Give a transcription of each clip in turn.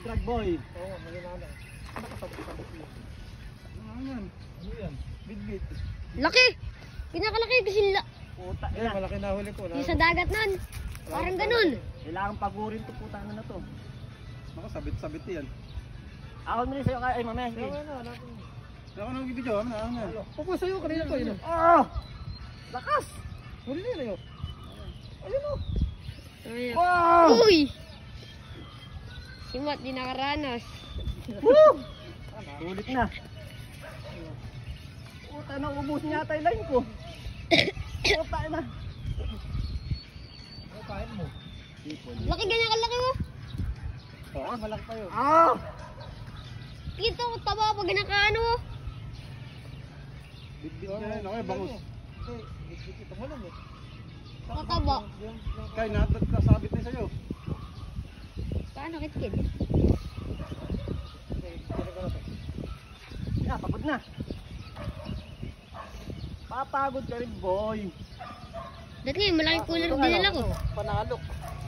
Drag boy. Oo, malinala. Nakasabot-sabot yun. Ano yan? Bit-bit. Laki! Pinakalaki kasi Puta Eh, yan. malaki na huli ko. yung sa dagat nun. Parang ganun. Kailangan pagurin to puta na to. Nakasabit-sabit yan. Ako mo rin sa'yo ay mamaya. Sige. Ako nang bibidyo. Ano? Pupo sa'yo kanina to. Yun. Oh! Lakas! Huli na yun ayo. Ayun o. Ayan. Wow! Uy! Si Matt di nakaranas. Woo! Sulit na. Puta na, ubus niya yata yung line ko. Puta na. Ano kain mo? Laki ganyan kalaki mo. Oo, malaki pa yun. Ah! Kita ko taba pag ginakaano mo. Bit-bit yan. Okay, bangus. Bit-bit ito mo lang eh. Kataba. Kaya nasabit na sa'yo. Paano kitkid? Ya, pagod na. Papagod ka rin, boy. Dati malaking cooler dinala ko. Panalok.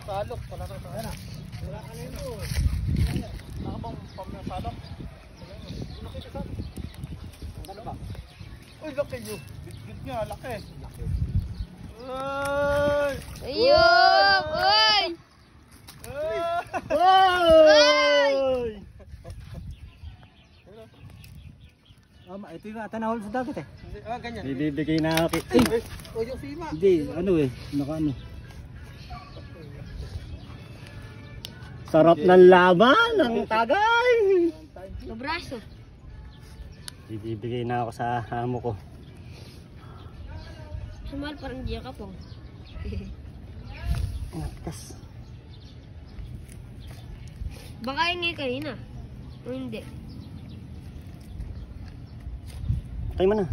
Salok. Panalok. Ayan na. Wala ka na yun. Nakabang pamasalok. Nakita saan? Ano ba? Uy, laki nyo. Bit-bit nga, laki. Uy! Ayok! Uy! Boy! Ito yung natanahol sa dagat eh. Ganyan. Bibigay na ako. O yung sima. Hindi, ano eh, naka-ano. Sarap ng laban, ng tagay. Sa braso. Bibigay na ako sa amo ko. Sumal parang diya ka po. Matikas. Baka ingay kanina. O hindi. Patay mo na.